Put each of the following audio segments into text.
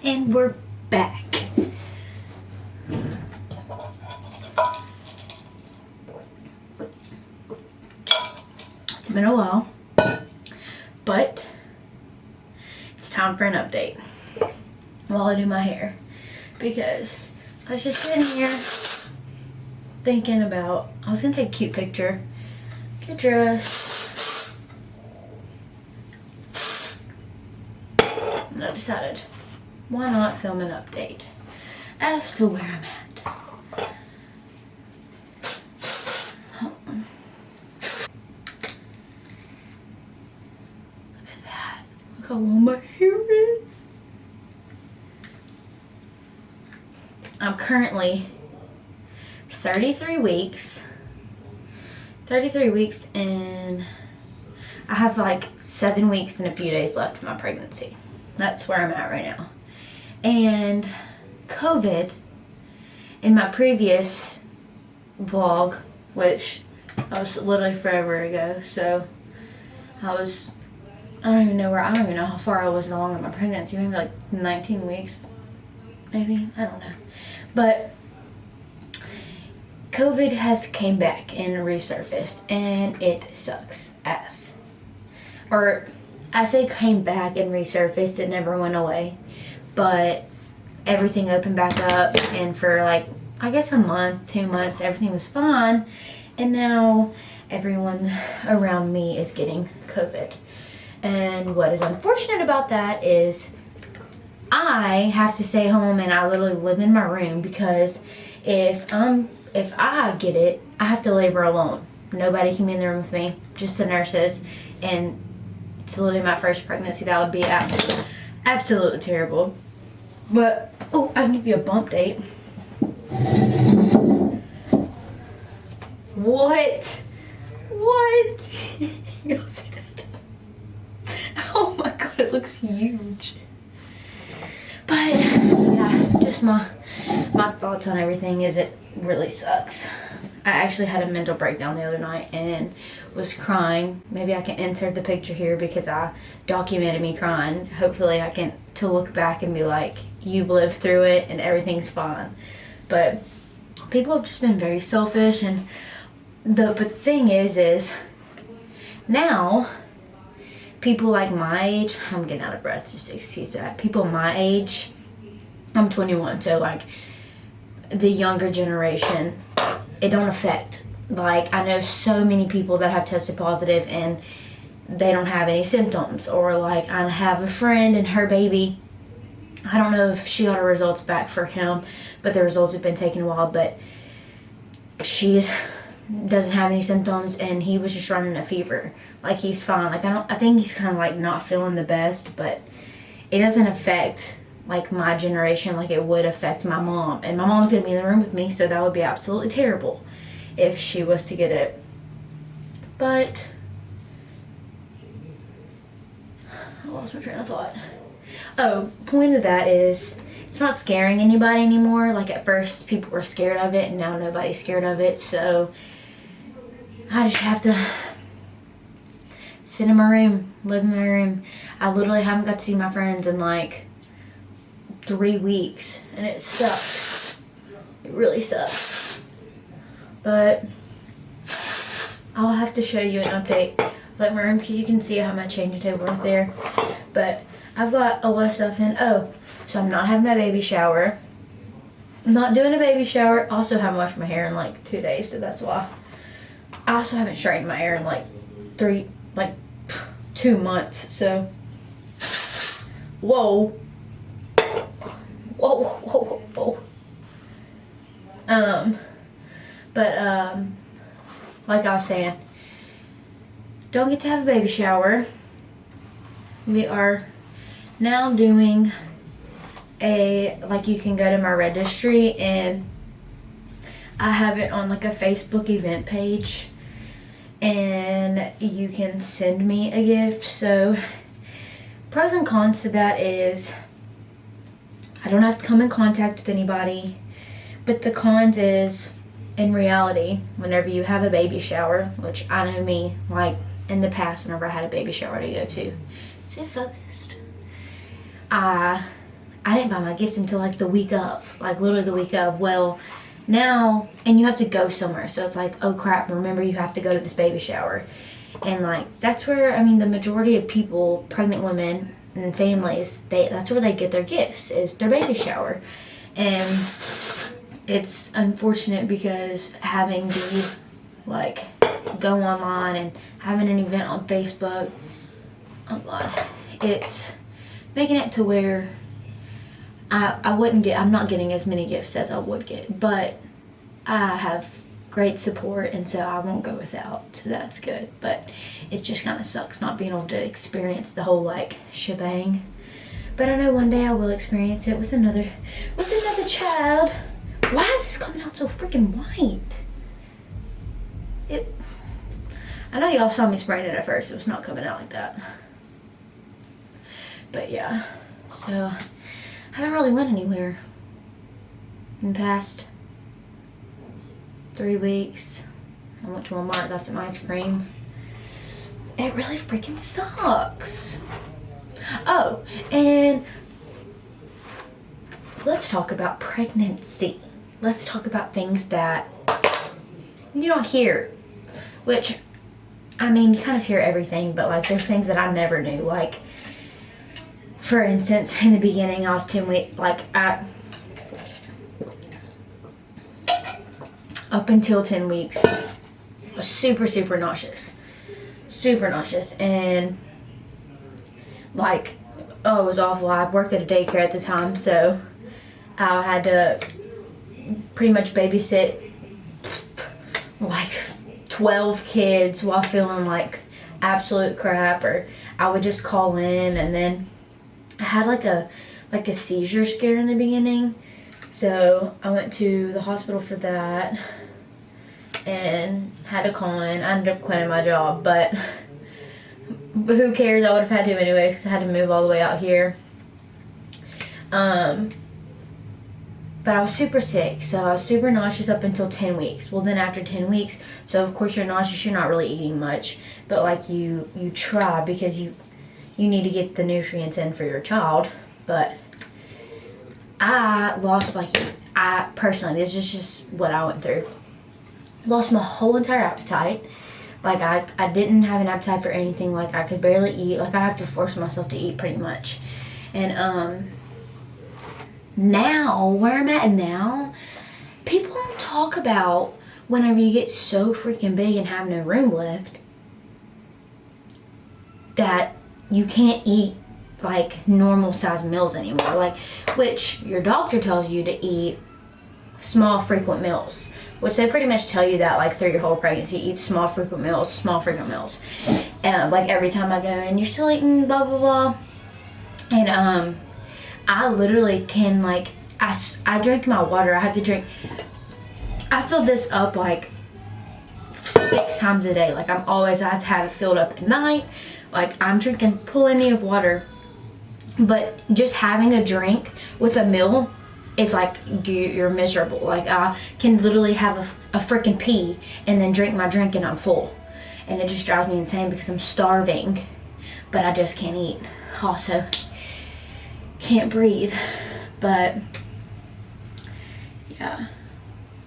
And we're back. It's been a while, but it's time for an update while I do my hair, because I was just sitting here thinking about, I was gonna take a cute picture, get dressed, and I decided, why not film an update as to where I'm at. Hold on. Look at that. Look how long my hair is. I'm currently 33 weeks and I have like 7 weeks and a few days left of my pregnancy. That's where I'm at right now. And COVID, in my previous vlog, which that was literally forever ago, so I don't even know how far I was along in my pregnancy, maybe like 19 weeks, maybe, I don't know. But COVID has came back and resurfaced, and it sucks ass. Or I say came back and resurfaced, it never went away, but everything opened back up, and for like, I guess a month, 2 months, everything was fine, and now everyone around me is getting COVID. And what is unfortunate about that is I have to stay home and I literally live in my room, because if I get it, I have to labor alone. Nobody can be in the room with me, just the nurses, and it's literally my first pregnancy. That would be absolutely terrible. But, oh, I can give you a bump date. What? Y'all see that? Oh my god, it looks huge. But, yeah, just my thoughts on everything is it really sucks. I actually had a mental breakdown the other night and was crying. Maybe I can insert the picture here because I documented me crying. Hopefully I can to look back and be like, you lived through it and everything's fine. But people have just been very selfish, and but the thing is now people like my age, I'm getting out of breath, just excuse that. People my age, I'm 21, so like the younger generation, it don't affect. Like, I know so many people that have tested positive and they don't have any symptoms. Or like, I have a friend and her baby, I don't know if she got her results back for him, but the results have been taking a while, but doesn't have any symptoms, and he was just running a fever. Like, he's fine. Like, I think he's kind of like not feeling the best, but it doesn't affect like my generation like it would affect my mom. And my mom's gonna be in the room with me, so that would be absolutely terrible if she was to get it. But I lost my train of thought. Oh, point of that is it's not scaring anybody anymore. Like, at first people were scared of it, and now nobody's scared of it. So I just have to sit in my room, live in my room. I literally haven't got to see my friends in like 3 weeks, and it sucks. It really sucks. But I'll have to show you an update of like my room, because you can see I have my changing table right there. But I've got a lot of stuff in. Oh, so I'm not having my baby shower. I'm not doing a baby shower. Also haven't washed my hair in like 2 days, so that's why. I also haven't straightened my hair in like 2 months, so. Whoa. Like I was saying, don't get to have a baby shower. We are now doing you can go to my registry, and I have it on like a Facebook event page, and you can send me a gift. So pros and cons to that is I don't have to come in contact with anybody, but the cons is, in reality, whenever you have a baby shower, which I know me, like in the past whenever I had a baby shower to go to, stay focused, I didn't buy my gifts until like the week of, like literally the week of. Well, now, and you have to go somewhere, so it's like, oh crap, remember you have to go to this baby shower. And like, that's where, I mean, the majority of people, pregnant women and families, that's where they get their gifts, is their baby shower. And it's unfortunate because having to like go online and having an event on Facebook, oh god, it's making it to where I'm not getting as many gifts as I would get, but I have great support, and so I won't go without, so that's good. But it just kind of sucks not being able to experience the whole like shebang. But I know one day I will experience it with another child. Why is this coming out so freaking white? I know y'all saw me spraying it at first. It was not coming out like that. But yeah, so I haven't really went anywhere in the past 3 weeks. I went to Walmart, got some ice cream. It really freaking sucks. Oh, and let's talk about pregnancy. Let's talk about things that you don't hear, which, I mean, you kind of hear everything, but like there's things that I never knew. Like, for instance, in the beginning, I was 10 weeks, up until 10 weeks, I was super, super nauseous. Super nauseous. And like, oh, it was awful. I worked at a daycare at the time, so I had to pretty much babysit like 12 kids while feeling like absolute crap, or I would just call in. And then I had like a seizure scare in the beginning, so I went to the hospital for that and had to call in. I ended up quitting my job, but who cares? I would have had to anyways because I had to move all the way out here. But I was super sick, so I was super nauseous up until 10 weeks. Well, then after 10 weeks, so of course you're nauseous, you're not really eating much, but like you try because you need to get the nutrients in for your child. But I lost personally, this is just what I went through. Lost my whole entire appetite. Like I didn't have an appetite for anything. Like I could barely eat. Like I have to force myself to eat pretty much. And now, where I'm at now, people don't talk about whenever you get so freaking big and have no room left that you can't eat like normal size meals anymore. Like, which your doctor tells you to eat small frequent meals, which they pretty much tell you that like through your whole pregnancy, eat small frequent meals. Like every time I go in, you're still eating blah blah blah. And I literally can like, I drink my water. I fill this up like 6 times a day. Like I have to have it filled up at night. Like I'm drinking plenty of water, but just having a drink with a meal is like you're miserable. Like I can literally have a freaking pee and then drink my drink and I'm full, and it just drives me insane because I'm starving, but I just can't eat. Also, can't breathe. But yeah.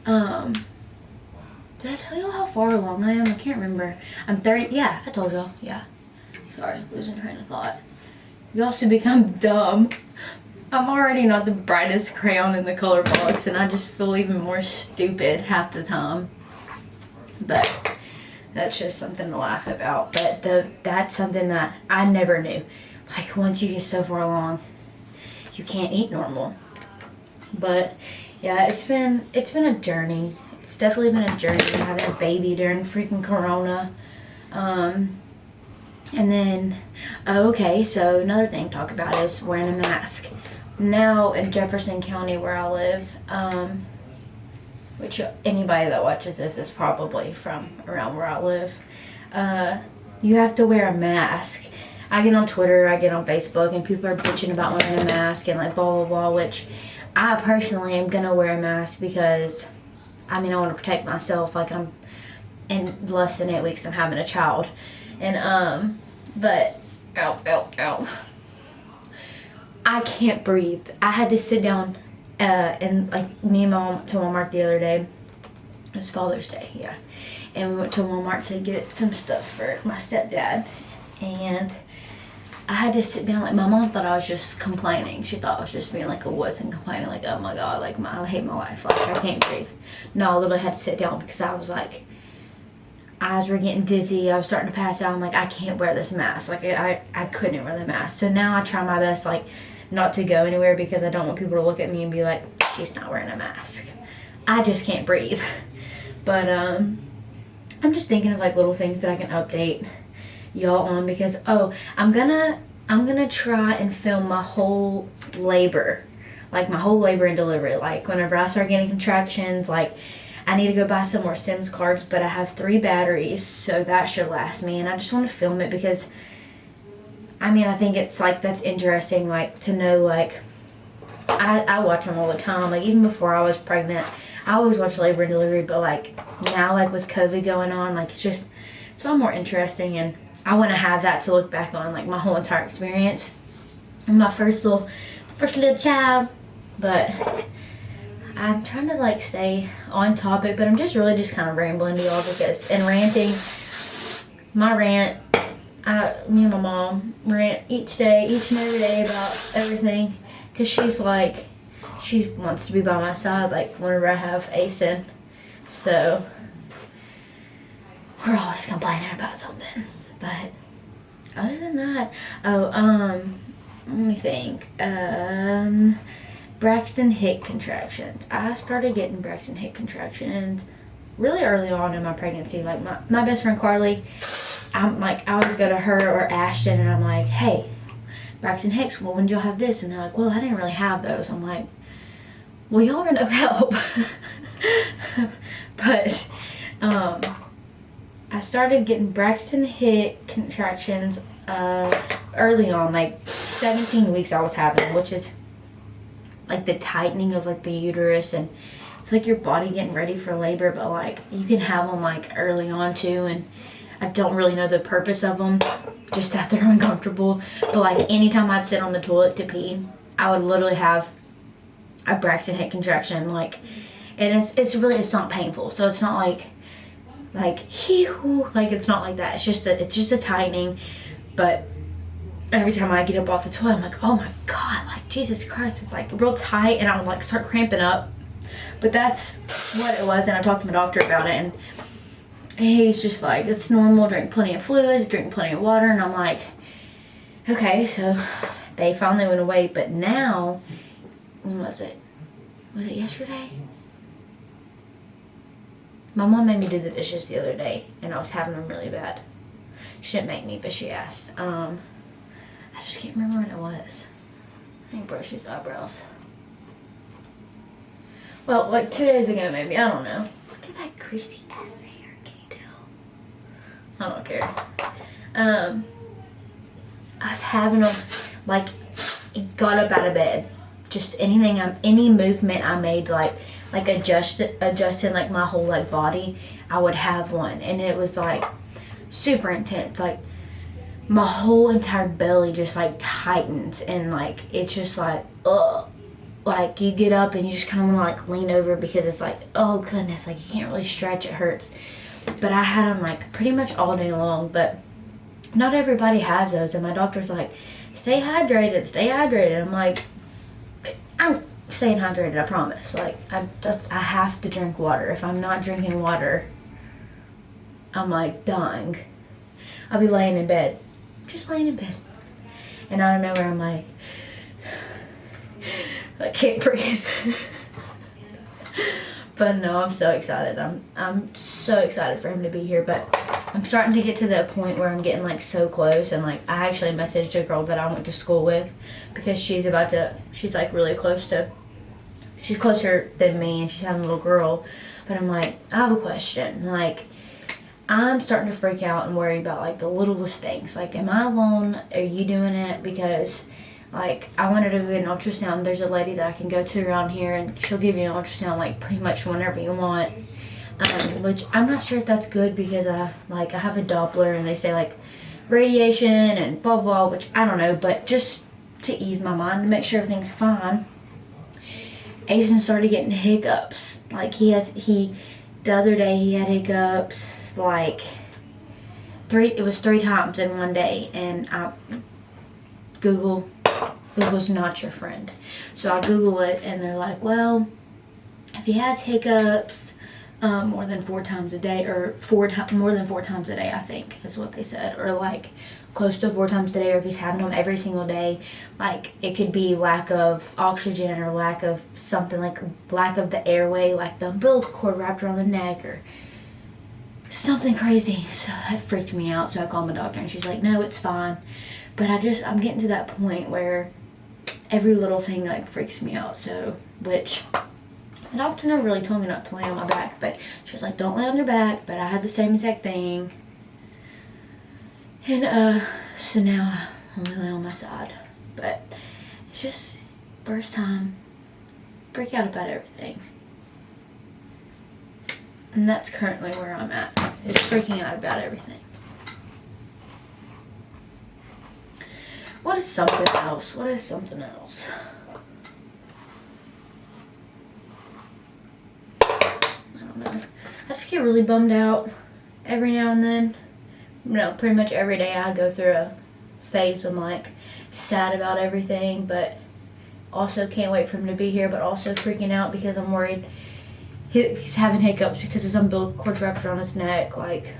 Did I tell you how far along I am? I can't remember. I'm 30. Yeah, I told y'all. Yeah. Sorry, losing train of thought. You also become dumb. I'm already not the brightest crayon in the color box, and I just feel even more stupid half the time. But that's just something to laugh about. But that's something that I never knew. Like once you get so far along, you can't eat normal. But yeah, it's been a journey. It's definitely been a journey having a baby during freaking Corona. And then, okay, so another thing to talk about is wearing a mask. Now in Jefferson County where I live, which anybody that watches this is probably from around where I live, you have to wear a mask. I get on Twitter, I get on Facebook, and people are bitching about wearing a mask and like blah blah blah, which I personally am gonna wear a mask because I mean I want to protect myself. Like I'm in less than 8 weeks I'm having a child, and but ow. I can't breathe. I had to sit down, and like me and my mom went to Walmart the other day. It was Father's Day, yeah. And we went to Walmart to get some stuff for my stepdad. And I had to sit down. Like, my mom thought I was just complaining. She thought I was just being like a wuss and complaining, like, oh my God, like, I hate my life. Like, I can't breathe. No, I literally had to sit down because I was like, eyes were getting dizzy. I was starting to pass out. I'm like, I can't wear this mask. Like, I couldn't wear the mask. So now I try my best, like, not to go anywhere because I don't want people to look at me and be like, she's not wearing a mask. I just can't breathe. But I'm just thinking of like little things that I can update y'all on because I'm gonna try and film my whole labor, like my whole labor and delivery. Like whenever I start getting contractions, like I need to go buy some more Sims cards, but I have 3 batteries, so that should last me. And I just want to film it because I mean, I think it's like that's interesting, like to know, like I watch them all the time. Like even before I was pregnant, I always watch labor and delivery, but like now, like with COVID going on, like it's all more interesting, and I want to have that to look back on, like my whole entire experience, and my first little child. But I'm trying to like stay on topic, but I'm just really just kind of rambling to y'all because and ranting. My rant, me and my mom rant each and every day about everything, because she's like, she wants to be by my side, like, whenever I have Asen. So, we're always complaining about something. But, other than that, let me think. Braxton hick contractions. I started getting Braxton hick contractions really early on in my pregnancy. Like, my best friend Carly, I'm like, I always go to her or Ashton, and I'm like, hey, Braxton hicks, well, when did y'all have this? And they're like, well, I didn't really have those. I'm like, well, y'all are no help. But I started getting Braxton hick contractions early on, like 17 weeks I was having, which is like the tightening of like the uterus, and it's like your body getting ready for labor, but like you can have them like early on too, and I don't really know the purpose of them, just that they're uncomfortable. But like anytime I'd sit on the toilet to pee, I would literally have a Braxton hick contraction, like, and it's not painful, so it's not like hee-hoo, like it's not like that. It's just a tightening. But every time I get up off the toilet, I'm like, oh my God, like Jesus Christ, it's like real tight, and I would like start cramping up. But that's what it was, and I talked to my doctor about it, and he's just like, it's normal, drink plenty of fluids, drink plenty of water. And I'm like, okay. So they finally went away. But now, when was it? Was it yesterday? My mom made me do the dishes the other day, and I was having them really bad. She didn't make me, but she asked. I just can't remember when it was. I need to brush these eyebrows. Well, like 2 days ago maybe, I don't know. Look at that greasy ass hair, can you tell? I don't care. I was having them, like, got up out of bed. Just any movement I made, like adjusting like my whole like body, I would have one, and it was like super intense. Like my whole entire belly just like tightens, and like it's just like ugh. Like you get up and you just kind of want to like lean over because it's like, oh goodness, like you can't really stretch, it hurts. But I had them like pretty much all day long, but not everybody has those. And my doctor's like, stay hydrated. I'm like, I'm staying hydrated, I promise. Like I have to drink water. If I'm not drinking water, I'm like dying. I'll be laying in bed, just laying in bed, and out of nowhere I'm like, I can't breathe. But no, I'm so excited. I'm so excited for him to be here. But I'm starting to get to the point where I'm getting like so close, and like I actually messaged a girl that I went to school with because she's like really close to, she's closer than me, and she's having a little girl. But I'm like, I have a question. Like, I'm starting to freak out and worry about like the littlest things. Like, am I alone? Are you doing it? Because like, I wanted to get an ultrasound. There's a lady that I can go to around here, and she'll give you an ultrasound like pretty much whenever you want. Which I'm not sure if that's good because I have a Doppler, and they say like radiation and blah blah, which I don't know. But just to ease my mind, to make sure everything's fine, Asen started getting hiccups. Like the other day he had hiccups like it was 3 times in one day, and Google's not your friend. So I Google it, and they're like, well, if he has hiccups more than 4 times a day, or more than 4 times a day, I think is what they said, or like close to 4 times a day, or if he's having them every single day, like it could be lack of oxygen, or lack of something, like lack of the airway, like the umbilical cord wrapped around the neck, or something crazy. So that freaked me out. So I called my doctor, and she's like, no, it's fine. But I'm getting to that point where every little thing like freaks me out. So, which the doctor never really told me not to lay on my back, but she was like, don't lay on your back. But I had the same exact thing. And so now I only lay on my side. But it's just first time freak out about everything. And that's currently where I'm at. Is freaking out about everything. What is something else? What is something else? I don't know. I just get really bummed out every now and then. No, pretty much every day I go through a phase of like sad about everything, but also can't wait for him to be here, but also freaking out because I'm worried he's having hiccups because his umbilical cord wrapped around his neck. Like,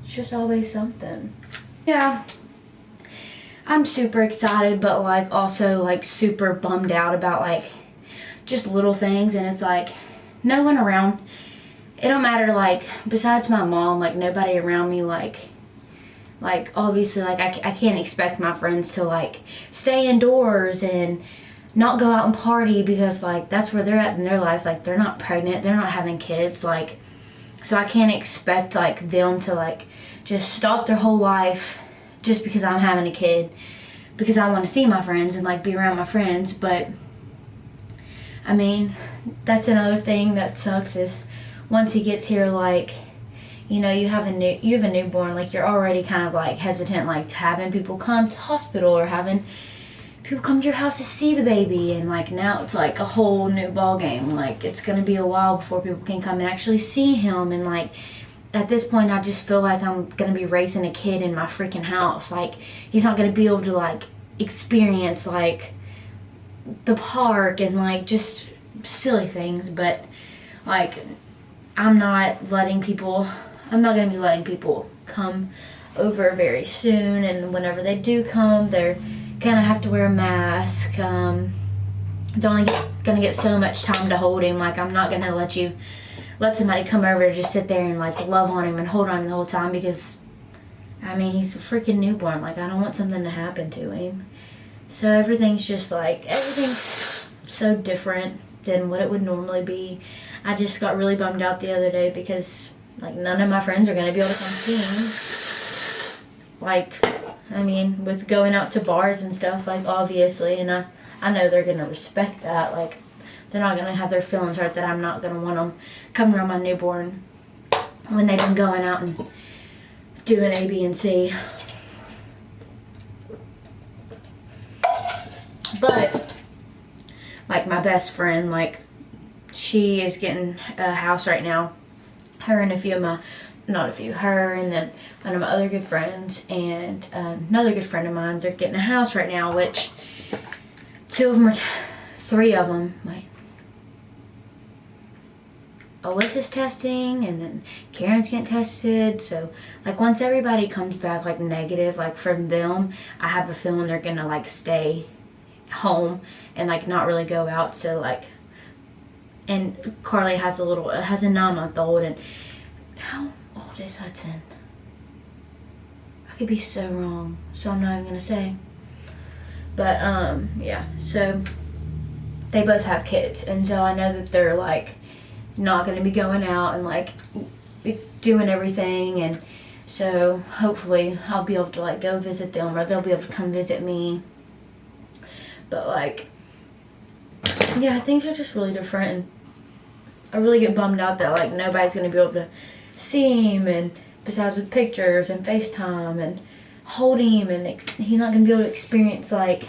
it's just always something. Yeah. I'm super excited, but like also like super bummed out about like just little things, and it's like no one around. It don't matter, like besides my mom, like nobody around me, like obviously like I can't expect my friends to like stay indoors and not go out and party, because like that's where they're at in their life. Like they're not pregnant, they're not having kids, like, so I can't expect like them to like just stop their whole life just because I'm having a kid, because I want to see my friends and like be around my friends. But I mean, that's another thing that sucks, is once he gets here, like, you know, you have a newborn, like you're already kind of like hesitant, like to having people come to the hospital or having people come to your house to see the baby, and like now it's like a whole new ball game. Like it's gonna be a while before people can come and actually see him, and like at this point I just feel like I'm gonna be raising a kid in my freaking house. Like he's not gonna be able to like experience like the park and like just silly things. But like I'm not gonna be letting people come over very soon, and whenever they do come, they're gonna have to wear a mask. It's only gonna get so much time to hold him. Like I'm not gonna let somebody come over and just sit there and like love on him and hold on him the whole time, because I mean he's a freaking newborn. Like I don't want something to happen to him. So everything's so different than what it would normally be. I just got really bummed out the other day because like none of my friends are gonna be able to come see him. Like, I mean, with going out to bars and stuff, like obviously, and I know they're gonna respect that. Like they're not gonna have their feelings hurt that I'm not gonna want them coming around my newborn when they've been going out and doing A, B, and C. But like my best friend, like she is getting a house right now. Her and her and then one of my other good friends and another good friend of mine, they're getting a house right now, which three of them, like Alyssa's testing, and then Karen's getting tested. So like once everybody comes back like negative, like from them, I have a feeling they're gonna like stay home and like not really go out. So like, and Carly has a 9-month-old, and how old is Hudson? I could be so wrong, so I'm not even gonna say. But yeah, so they both have kids, and so I know that they're like not gonna be going out and like doing everything, and so hopefully I'll be able to like go visit them, or they'll be able to come visit me. But like, yeah, things are just really different, and I really get bummed out that like nobody's gonna be able to see him, and besides with pictures and FaceTime and hold him, and he's not gonna be able to experience like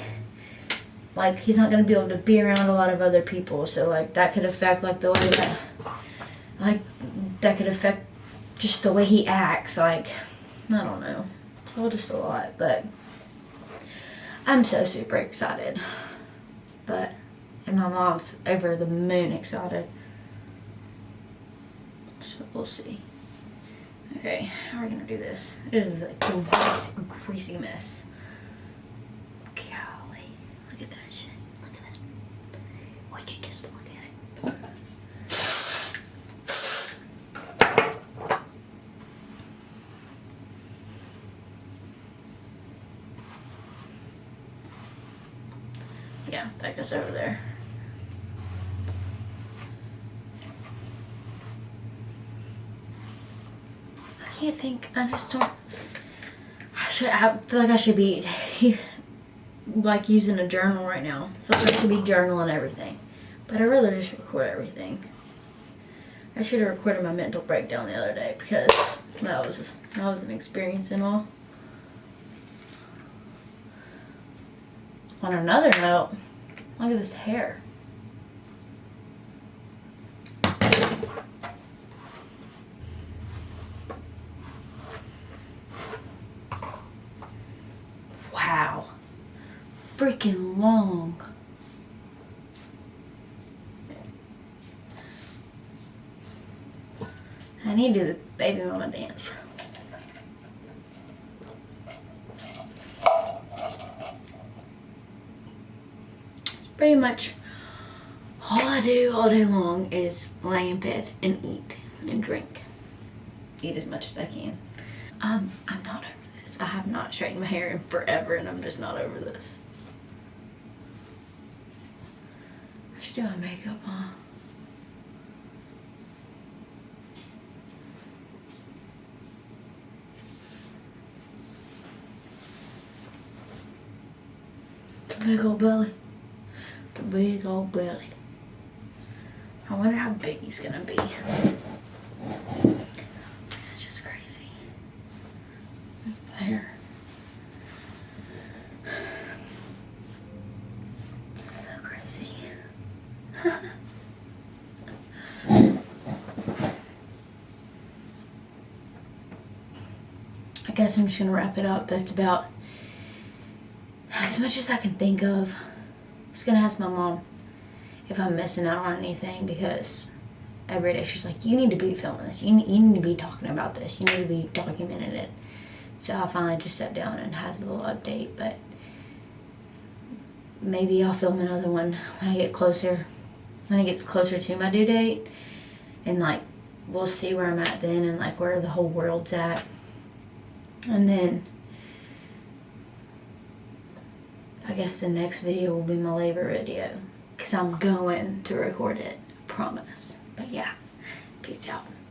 like, he's not going to be able to be around a lot of other people. So, like, that could affect, like, the way that, like, that could affect just the way he acts. Like, I don't know. It's all just a lot. But I'm so super excited. And my mom's over the moon excited. So, we'll see. Okay, how are we going to do this? This is a greasy mess. Golly. Look at that shit. Look at that. Why'd you just look at it? Yeah, that goes over there. I can't think. I just don't. I feel like I should be like using a journal right now. I feel like I should be journaling everything. But I'd rather just record everything. I should have recorded my mental breakdown the other day because that was an experience and all. On another note, look at this hair. Wow. Freaking long. I need to do the baby mama dance. Pretty much all I do all day long is lay in bed and eat and drink. Eat as much as I can. I'm not over this. I have not straightened my hair in forever and I'm just not over this. I should do my makeup, huh? The big old belly. The big old belly. I wonder how big he's gonna be. That's just crazy. There. It's so crazy. I guess I'm just gonna wrap it up. That's about as much as I can think of. I was gonna ask my mom if I'm missing out on anything because every day she's like, you need to be filming this. You need to be talking about this. You need to be documenting it. So I finally just sat down and had a little update. But maybe I'll film another one when I get closer. When it gets closer to my due date. And like, we'll see where I'm at then and like where the whole world's at. And then I guess the next video will be my labor video. Because I'm going to record it. I promise. But yeah. Peace out.